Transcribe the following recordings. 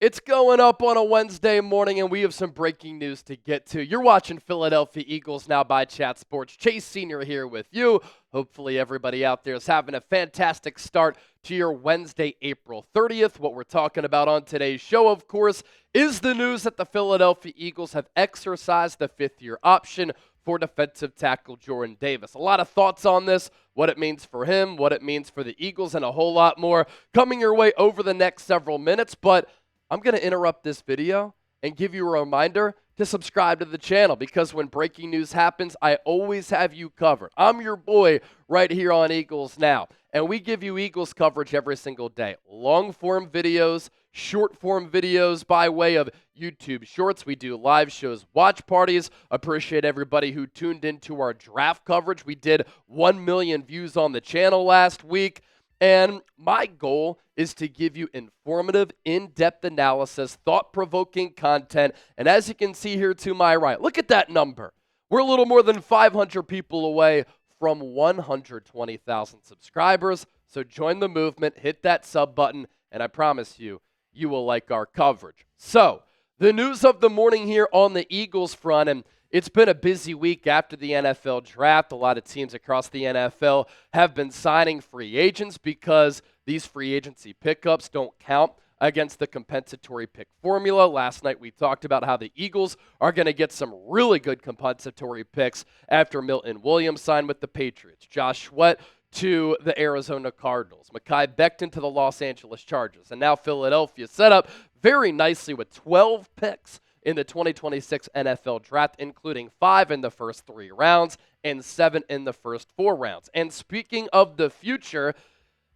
It's going up on a Wednesday morning, and we have some breaking news to get to. You're watching Philadelphia Eagles Now by Chat Sports. Chase Sr. here with you. Hopefully everybody out there is having a fantastic start to your Wednesday, April 30th. What we're talking about on today's show, of course, is the news that the Philadelphia Eagles have exercised the fifth-year option for defensive tackle Jordan Davis. A lot of thoughts on this, what it means for him, what it means for the Eagles, and a whole lot more coming your way over the next several minutes. But I'm going to interrupt this video and give you a reminder to subscribe to the channel, because when breaking news happens, I always have you covered. I'm your boy right here on Eagles Now, and we give you Eagles coverage every single day. Long-form videos, short-form videos by way of YouTube Shorts. We do live shows, watch parties. Appreciate everybody who tuned into our draft coverage. We did 1 million views on the channel last week. And my goal is to give you informative, in-depth analysis, thought-provoking content. And as you can see here to my right, look at that number. We're a little more than 500 people away from 120,000 subscribers. So join the movement, hit that sub button, and I promise you, you will like our coverage. So the news of the morning here on the Eagles front, and it's been a busy week after the NFL draft. A lot of teams across the NFL have been signing free agents because these free agency pickups don't count against the compensatory pick formula. Last night we talked about how the Eagles are going to get some really good compensatory picks after Milton Williams signed with the Patriots, Josh Sweat to the Arizona Cardinals, Mekhi Becton to the Los Angeles Chargers, and now Philadelphia set up very nicely with 12 picks in the 2026 NFL Draft, including 5 in the first 3 rounds and 7 in the first 4 rounds. And speaking of the future,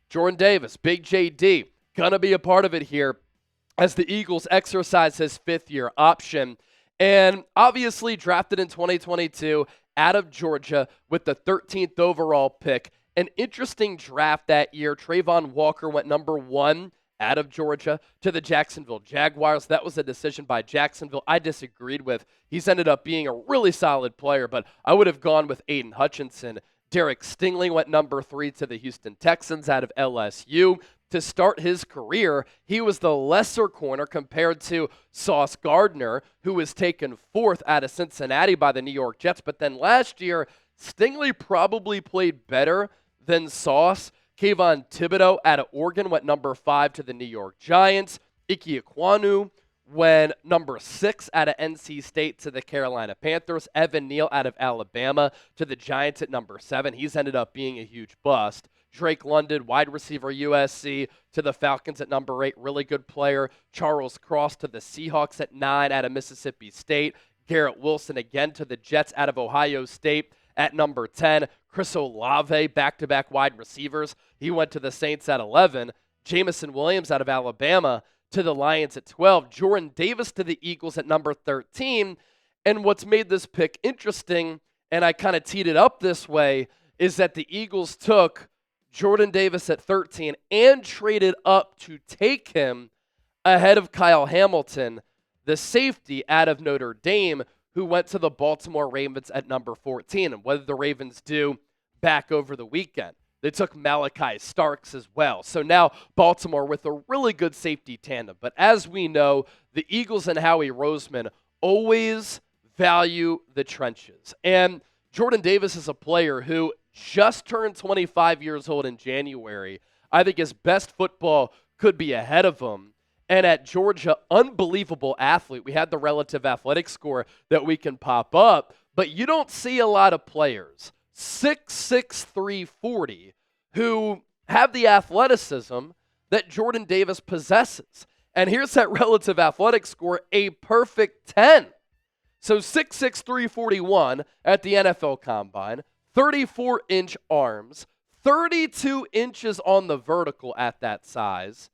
Jordan Davis, Big JD, going to be a part of it here as the Eagles exercise his fifth-year option. And obviously drafted in 2022 out of Georgia with the 13th overall pick. An interesting draft that year. Trayvon Walker went number 1 out of Georgia to the Jacksonville Jaguars. That was a decision by Jacksonville I disagreed with. He's ended up being a really solid player, but I would have gone with Aiden Hutchinson. Derek Stingley went number 3 to the Houston Texans out of LSU. To start his career, he was the lesser corner compared to Sauce Gardner, who was taken 4th out of Cincinnati by the New York Jets. But then last year, Stingley probably played better than Sauce. Kayvon Thibodeau out of Oregon went number 5 to the New York Giants. Ike Ekwonu went number 6 out of NC State to the Carolina Panthers. Evan Neal out of Alabama to the Giants at number 7. He's ended up being a huge bust. Drake London, wide receiver USC, to the Falcons at number 8. Really good player. Charles Cross to the Seahawks at 9 out of Mississippi State. Garrett Wilson again to the Jets out of Ohio State at number 10. Chris Olave, back-to-back wide receivers. He went to the Saints at 11. Jamison Williams out of Alabama to the Lions at 12. Jordan Davis to the Eagles at number 13. And what's made this pick interesting, and I kind of teed it up this way, is that the Eagles took Jordan Davis at 13 and traded up to take him ahead of Kyle Hamilton, the safety out of Notre Dame, who went to the Baltimore Ravens at number 14. And what did the Ravens do back over the weekend? They took Malachi Starks as well. So now Baltimore with a really good safety tandem. But as we know, the Eagles and Howie Roseman always value the trenches. And Jordan Davis is a player who just turned 25 years old in January. I think his best football could be ahead of him. And at Georgia, unbelievable athlete. We had the relative athletic score that we can pop up, but you don't see a lot of players 6'6", 340 who have the athleticism that Jordan Davis possesses. And here's that relative athletic score, a perfect 10. So 6'6", 341 at the NFL Combine, 34-inch arms, 32 inches on the vertical at that size,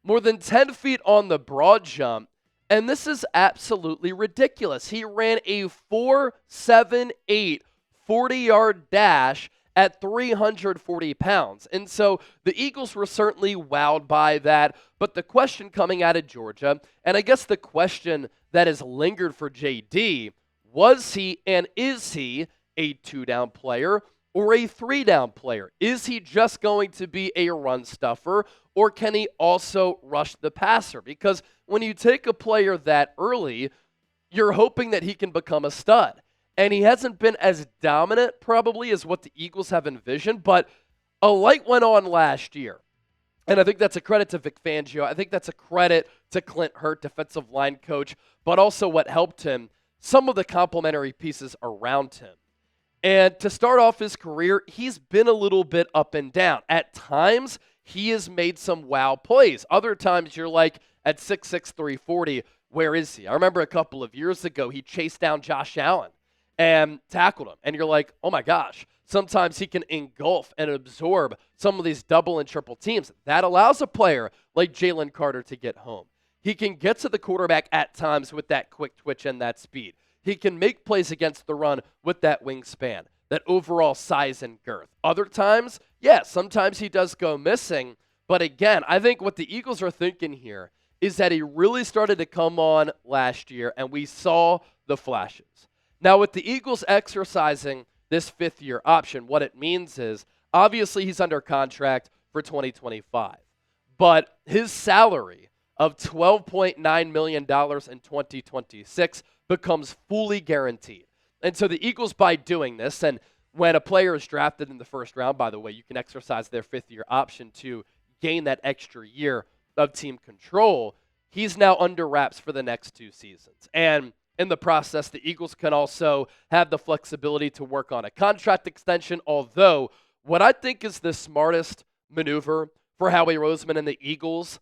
more than 10 feet on the broad jump, and this is absolutely ridiculous. He ran a 4.78 40-yard dash at 340 pounds. And so the Eagles were certainly wowed by that, but the question coming out of Georgia, and I guess the question that has lingered for JD, was he and is he a two-down player, or a 3-down player? Is he just going to be a run stuffer, or can he also rush the passer? Because when you take a player that early, you're hoping that he can become a stud. And he hasn't been as dominant probably as what the Eagles have envisioned, but a light went on last year. And I think that's a credit to Vic Fangio. I think that's a credit to Clint Hurt, defensive line coach, but also what helped him, some of the complementary pieces around him. And to start off his career, he's been a little bit up and down. At times, he has made some wow plays. Other times, you're like, at 6'6", 340, where is he? I remember a couple of years ago, he chased down Josh Allen and tackled him. And you're like, oh my gosh. Sometimes he can engulf and absorb some of these double and triple teams. That allows a player like Jalen Carter to get home. He can get to the quarterback at times with that quick twitch and that speed. He can make plays against the run with that wingspan, that overall size and girth. Other times, sometimes he does go missing. But again, I think what the Eagles are thinking here is that he really started to come on last year, and we saw the flashes. Now, with the Eagles exercising this fifth-year option, what it means is, obviously he's under contract for 2025. But his salary of $12.9 million in 2026 becomes fully guaranteed. And so the Eagles, by doing this, and when a player is drafted in the first round, by the way, you can exercise their fifth-year option to gain that extra year of team control. He's now under wraps for the next 2 seasons. And in the process, the Eagles can also have the flexibility to work on a contract extension, although what I think is the smartest maneuver for Howie Roseman and the Eagles,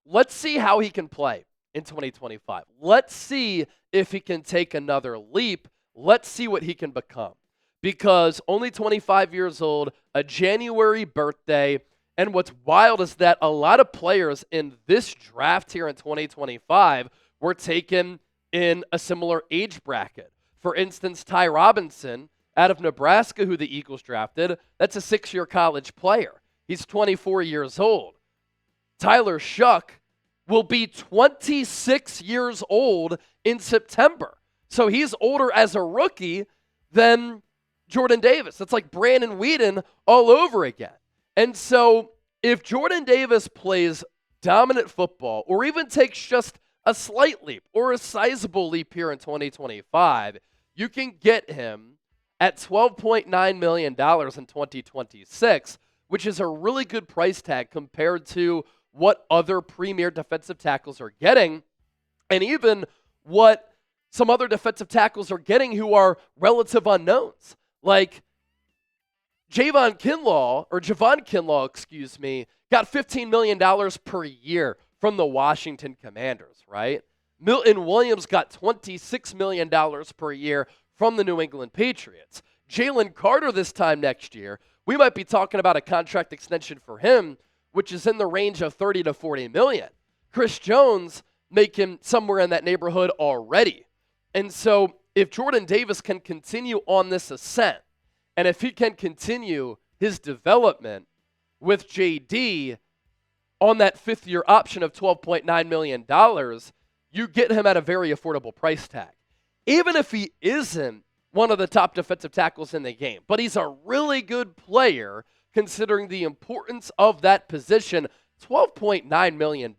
let's see how he can play in 2025. Let's see if he can take another leap. Let's see what he can become. Because only 25 years old, a January birthday, and what's wild is that a lot of players in this draft here in 2025 were taken in a similar age bracket. For instance, Ty Robinson out of Nebraska, who the Eagles drafted, that's a 6-year college player. He's 24 years old. Tyler Shuck will be 26 years old in September. So he's older as a rookie than Jordan Davis. It's like Brandon Whedon all over again. And so if Jordan Davis plays dominant football or even takes just a slight leap or a sizable leap here in 2025, you can get him at $12.9 million in 2026, which is a really good price tag compared to what other premier defensive tackles are getting, and even what some other defensive tackles are getting who are relative unknowns. Like Javon Kinlaw, got $15 million per year from the Washington Commanders, right? Milton Williams got $26 million per year from the New England Patriots. Jalen Carter this time next year, we might be talking about a contract extension for him, which is in the range of $30 to $40 million. Chris Jones making somewhere in that neighborhood already. And so if Jordan Davis can continue on this ascent, and if he can continue his development with JD on that fifth-year option of $12.9 million, you get him at a very affordable price tag. Even if he isn't one of the top defensive tackles in the game, but he's a really good player considering the importance of that position. $12.9 million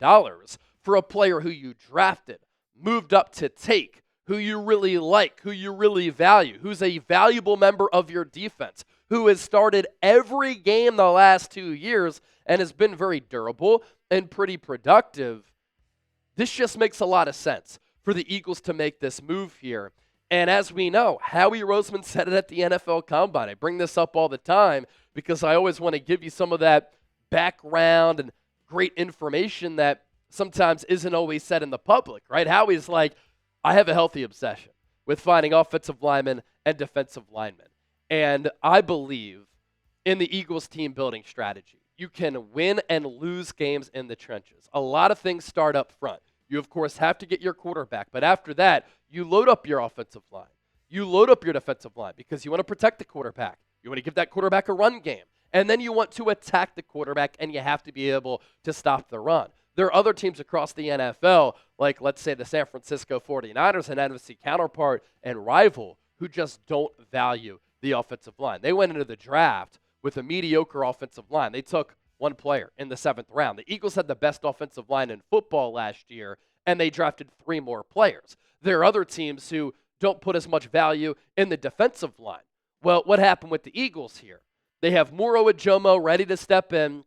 for a player who you drafted, moved up to take, who you really like, who you really value, who's a valuable member of your defense, who has started every game the last 2 years and has been very durable and pretty productive. This just makes a lot of sense for the Eagles to make this move here. And as we know, Howie Roseman said it at the NFL Combine. I bring this up all the time because I always want to give you some of that background and great information that sometimes isn't always said in the public, right? Howie's like, I have a healthy obsession with finding offensive linemen and defensive linemen. And I believe in the Eagles team building strategy. You can win and lose games in the trenches. A lot of things start up front. You, of course, have to get your quarterback. But after that, you load up your offensive line. You load up your defensive line because you want to protect the quarterback. You want to give that quarterback a run game. And then you want to attack the quarterback, and you have to be able to stop the run. There are other teams across the NFL, like let's say the San Francisco 49ers, an NFC counterpart and rival, who just don't value the offensive line. They went into the draft with a mediocre offensive line. They took one player in the 7th round. The Eagles had the best offensive line in football last year, and they drafted 3 more players. There are other teams who don't put as much value in the defensive line. Well, what happened with the Eagles here? They have Moro Ajomo ready to step in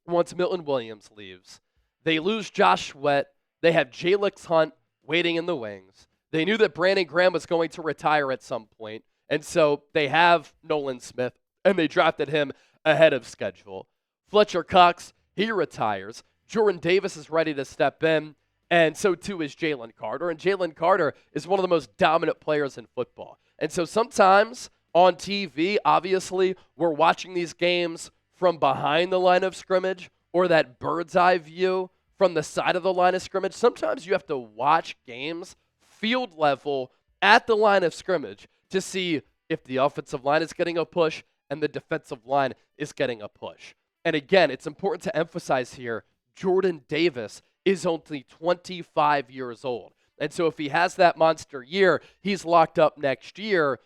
once Milton Williams leaves. They lose Josh Sweat. They have Jalix Hunt waiting in the wings. They knew that Brandon Graham was going to retire at some point, and so they have Nolan Smith, and they drafted him ahead of schedule. Fletcher Cox, he retires. Jordan Davis is ready to step in, and so too is Jalen Carter. And Jalen Carter is one of the most dominant players in football. And so sometimes on TV, obviously, we're watching these games from behind the line of scrimmage or that bird's eye view from the side of the line of scrimmage. Sometimes you have to watch games field level at the line of scrimmage to see if the offensive line is getting a push and the defensive line is getting a push. And again, it's important to emphasize here, Jordan Davis is only 25 years old. And so if he has that monster year, he's locked up next year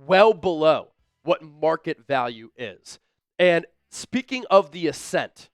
well below what market value is. And speaking of the ascent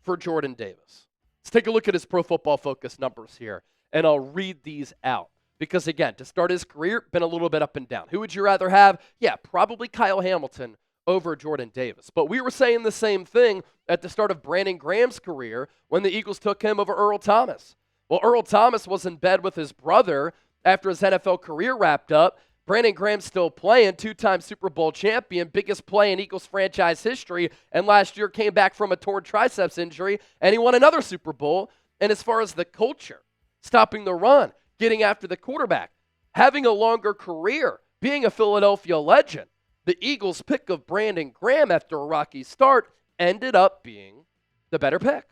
for Jordan Davis, let's take a look at his Pro Football Focus numbers here, and I'll read these out. Because again, to start his career, been a little bit up and down. Who would you rather have? Yeah, probably Kyle Hamilton over Jordan Davis. But we were saying the same thing at the start of Brandon Graham's career when the Eagles took him over Earl Thomas. Well, Earl Thomas was in bed with his brother after his NFL career wrapped up. Brandon Graham's still playing, 2-time Super Bowl champion, biggest play in Eagles franchise history, and last year came back from a torn triceps injury, and he won another Super Bowl. And as far as the culture, stopping the run, getting after the quarterback, having a longer career, being a Philadelphia legend, the Eagles' pick of Brandon Graham after a rocky start ended up being the better pick.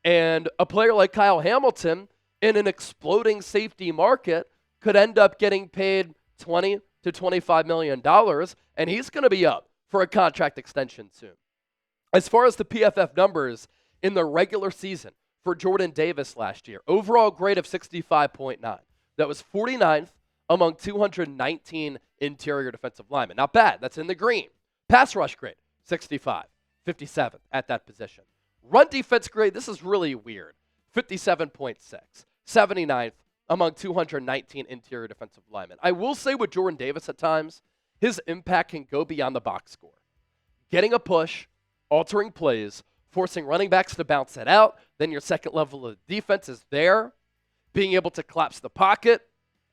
And a player like Kyle Hamilton in an exploding safety market could end up getting paid $20 to $25 million, and he's going to be up for a contract extension soon. As far as the PFF numbers in the regular season for Jordan Davis last year, overall grade of 65.9. That was 49th among 219 interior defensive linemen. Not bad. That's in the green. Pass rush grade, 65, 57th at that position. Run defense grade, this is really weird, 57.6, 79th among 219 interior defensive linemen. I will say with Jordan Davis at times, his impact can go beyond the box score. Getting a push, altering plays, forcing running backs to bounce it out, then your second level of defense is there, being able to collapse the pocket,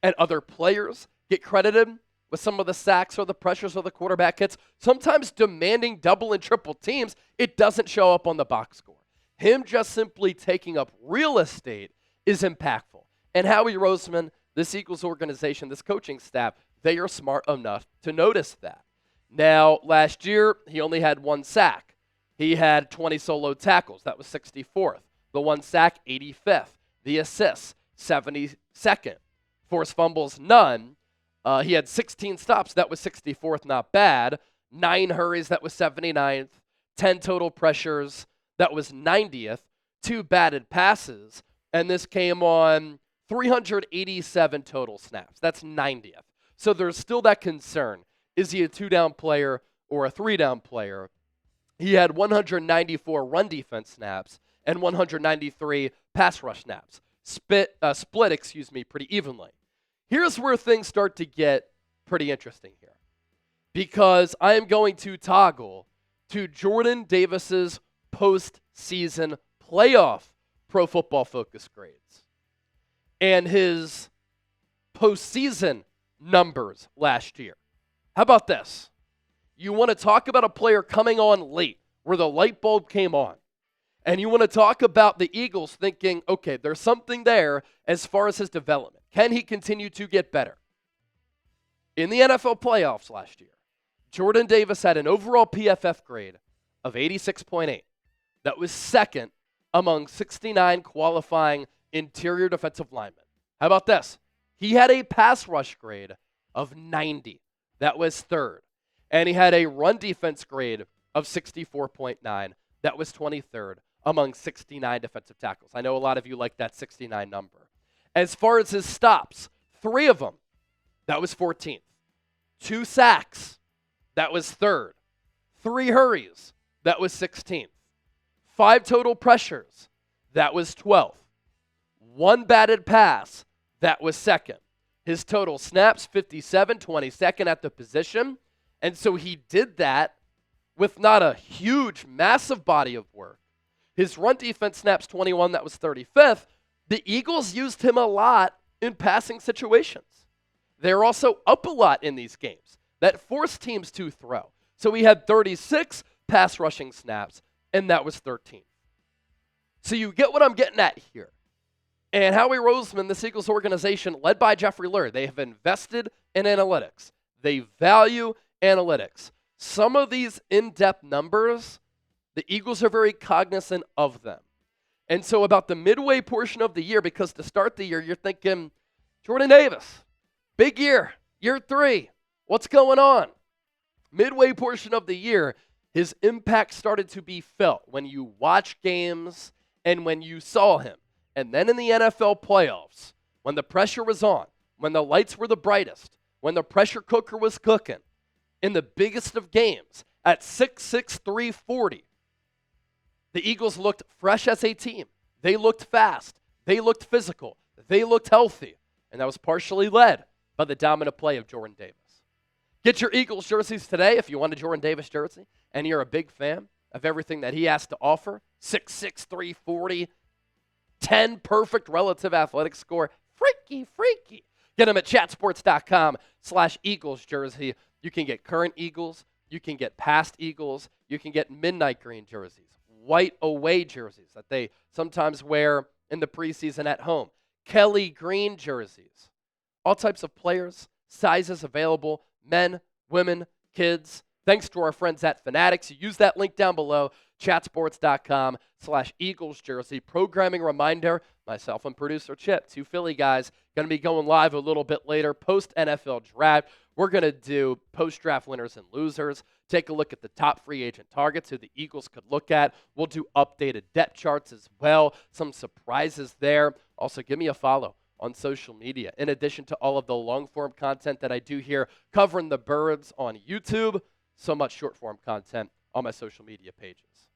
and other players get credited with some of the sacks or the pressures or the quarterback hits, sometimes demanding double and triple teams, it doesn't show up on the box score. Him just simply taking up real estate is impactful. And Howie Roseman, this Eagles organization, this coaching staff, they are smart enough to notice that. Now, last year, he only had 1 sack. He had 20 solo tackles. That was 64th. The 1 sack, 85th. The assists, 72nd. Forced fumbles, none. He had 16 stops. That was 64th, not bad. 9 hurries, that was 79th. 10 total pressures, that was 90th. 2 batted passes, and this came on 387 total snaps. That's 90th. So there's still that concern. Is he a 2-down player or a 3-down player? He had 194 run defense snaps and 193 pass rush snaps. Split, pretty evenly. Here's where things start to get pretty interesting here, because I am going to toggle to Jordan Davis's postseason playoff Pro Football Focus grades and his postseason numbers last year. How about this? You want to talk about a player coming on late where the light bulb came on, and you want to talk about the Eagles thinking, okay, there's something there as far as his development. Can he continue to get better? In the NFL playoffs last year, Jordan Davis had an overall PFF grade of 86.8. That was second among 69 qualifying interior defensive linemen. How about this? He had a pass rush grade of 90. That was third. And he had a run defense grade of 64.9. That was 23rd among 69 defensive tackles. I know a lot of you like that 69 number. As far as his stops, 3 of them, that was 14th. 2 sacks, That was third. 3 hurries. That was 16th. 5 total pressures. That was 12th. 1 batted pass. That was second. His total snaps, 57, 22nd at the position. And so he did that with not a huge, massive body of work. His run defense snaps, 21, that was 35th. The Eagles used him a lot in passing situations. They're also up a lot in these games that forced teams to throw. So he had 36 pass rushing snaps, and that was 13th. So you get what I'm getting at here. And Howie Roseman, this Eagles organization, led by Jeffrey Lurie, they have invested in analytics. They value analytics. Some of these in-depth numbers, the Eagles are very cognizant of them. And so about the midway portion of the year, because to start the year, you're thinking, Jordan Davis, big year 3, what's going on? Midway portion of the year, his impact started to be felt when you watch games and when you saw him. And then in the NFL playoffs, when the pressure was on, when the lights were the brightest, when the pressure cooker was cooking, in the biggest of games, at 6'6", 340, the Eagles looked fresh as a team. They looked fast. They looked physical. They looked healthy. And that was partially led by the dominant play of Jordan Davis. Get your Eagles jerseys today if you want a Jordan Davis jersey and you're a big fan of everything that he has to offer. 6'6", 340, 10 perfect relative athletic score. Freaky. Get them at chatsports.com/Eagles jersey. You can get current Eagles. You can get past Eagles. You can get midnight green jerseys, white away jerseys that they sometimes wear in the preseason at home, Kelly green jerseys, all types of players, sizes available, men, women, kids. Thanks to our friends at Fanatics. You use that link down below, chatsports.com/Eagles jersey. Programming reminder, myself and producer Chip, 2 Philly guys, going to be going live a little bit later, post-NFL draft. We're going to do post-draft winners and losers, take a look at the top free agent targets who the Eagles could look at. We'll do updated depth charts as well, some surprises there. Also, give me a follow on social media. In addition to all of the long-form content that I do here covering the Birds on YouTube, so much short-form content on my social media pages.